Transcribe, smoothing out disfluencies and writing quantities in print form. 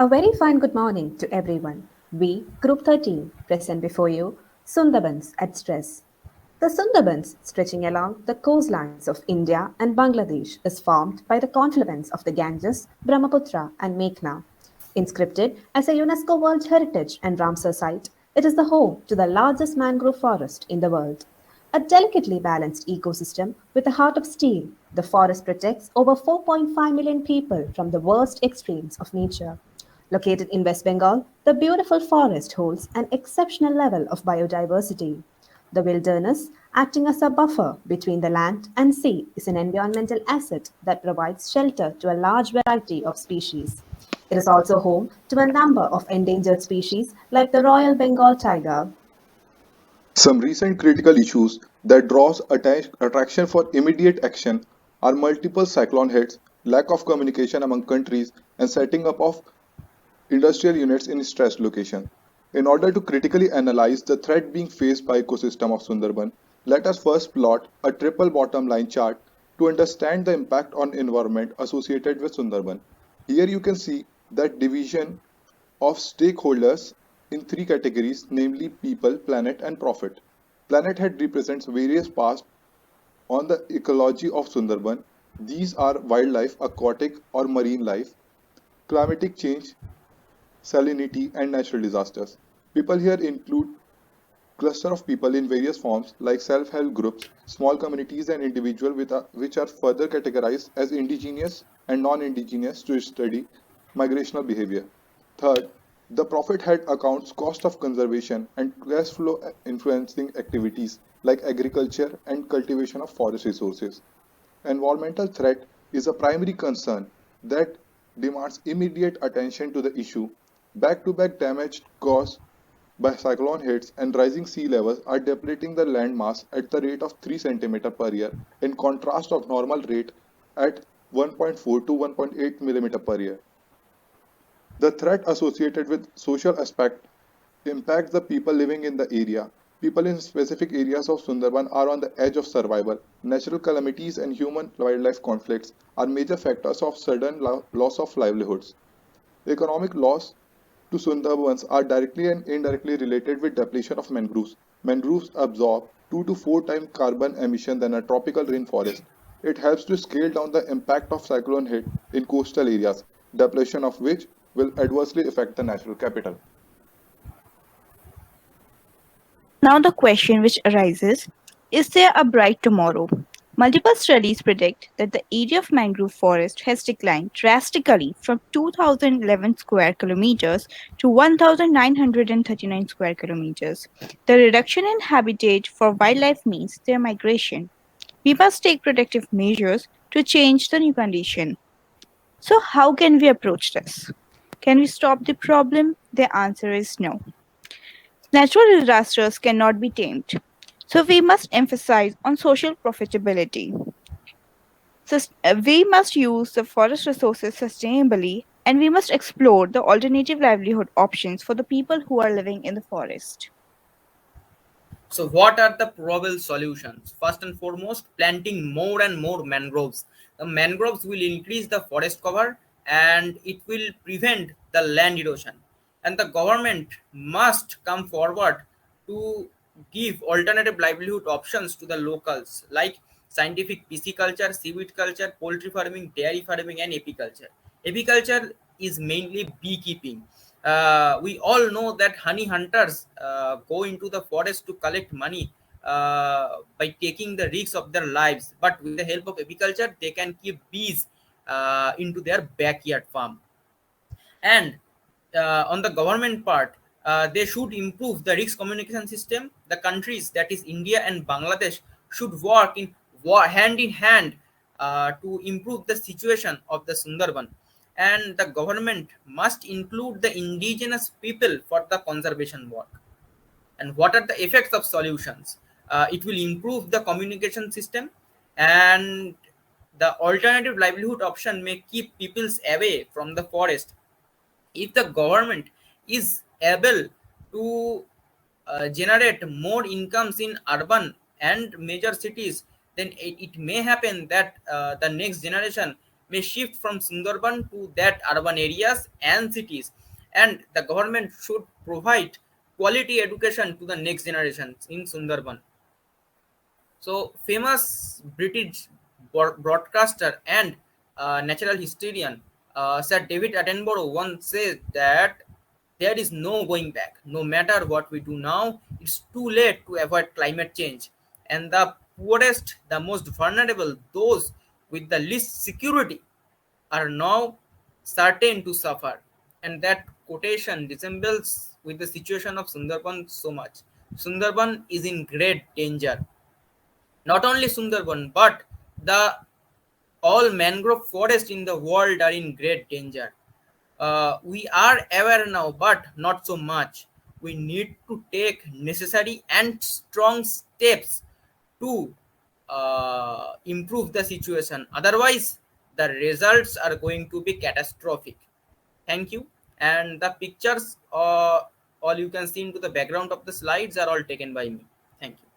A very fine good morning to everyone. We, Group 13, present before you Sundarbans at stress. The Sundarbans, stretching along the coastlines of India and Bangladesh, is formed by the confluence of the Ganges, Brahmaputra, and Meghna. Inscripted as a UNESCO World Heritage and Ramsar Site, it is the home to the largest mangrove forest in the world. A delicately balanced ecosystem with a heart of steel, the forest protects over 4.5 million people from the worst extremes of nature. Located in West Bengal, the beautiful forest holds an exceptional level of biodiversity. The wilderness, acting as a buffer between the land and sea, is an environmental asset that provides shelter to a large variety of species. It is also home to a number of endangered species like the Royal Bengal tiger. Some recent critical issues that draws attraction for immediate action are multiple cyclone hits, lack of communication among countries, and setting up of industrial units in stressed locations. In order to critically analyze the threat being faced by ecosystem of Sundarban, let us first plot a triple bottom line chart to understand the impact on environment associated with Sundarban. Here you can see that division of stakeholders in three categories, namely people, planet, and profit. Planet head represents various parts on the ecology of Sundarban. These are wildlife, aquatic or marine life, climatic change, salinity, and natural disasters. People here include cluster of people in various forms like self-help groups, small communities, and individuals which are further categorized as indigenous and non-indigenous to study migrational behavior. Third, the profit head accounts cost of conservation and cash flow influencing activities like agriculture and cultivation of forest resources. Environmental threat is a primary concern that demands immediate attention to the issue. Back-to-back damage caused by cyclone hits and rising sea levels are depleting the land mass at the rate of 3 cm per year in contrast of normal rate at 1.4 to 1.8 mm per year. The threat associated with social aspect impacts the people living in the area. People in specific areas of Sundarban are on the edge of survival. Natural calamities and human-wildlife conflicts are major factors of sudden loss of livelihoods. Economic loss to Sundarbans are directly and indirectly related with depletion of mangroves. Mangroves absorb 2 to 4 times carbon emission than a tropical rainforest. It helps to scale down the impact of cyclone hit in coastal areas, depletion of which will adversely affect the natural capital. Now, the question which arises, is there a bright tomorrow? Multiple studies predict that the area of mangrove forest has declined drastically from 2011 square kilometers to 1939 square kilometers. The reduction in habitat for wildlife means their migration. We must take protective measures to change the new condition. So, how can we approach this? Can we stop the problem? The answer is no. Natural disasters cannot be tamed. So we must emphasize on social profitability. We must use the forest resources sustainably and we must explore the alternative livelihood options for the people who are living in the forest. So, what are the probable solutions? First and foremost, planting more and more mangroves. The mangroves will increase the forest cover and it will prevent the land erosion. And the government must come forward to give alternative livelihood options to the locals like scientific pisciculture, seaweed culture, poultry farming, dairy farming, and apiculture. Apiculture is mainly beekeeping. We all know that honey hunters go into the forest to collect money by taking the risks of their lives. But with the help of apiculture, they can keep bees into their backyard farm. And on the government part, they should improve the risk communication system. The countries, that is India and Bangladesh, should work in hand in hand to improve the situation of the Sundarban. And the government must include the indigenous people for the conservation work. And what are the effects of solutions? It will improve the communication system, and the alternative livelihood option may keep peoples away from the forest. If the government is able to generate more incomes in urban and major cities, then it may happen that the next generation may shift from Sundarban to that urban areas and cities, and the government should provide quality education to the next generations in Sundarban. So, famous British broadcaster and natural historian Sir David Attenborough once said that there is no going back. No matter what we do now, it's too late to avoid climate change. And the poorest, the most vulnerable, those with the least security, are now certain to suffer. And that quotation resembles with the situation of Sundarban so much. Sundarban is in great danger. Not only Sundarban, but the all mangrove forests in the world are in great danger. We are aware now, but not so much. We need to take necessary and strong steps to improve the situation. Otherwise, the results are going to be catastrophic. Thank you. And the pictures, all you can see into the background of the slides, are all taken by me. Thank you.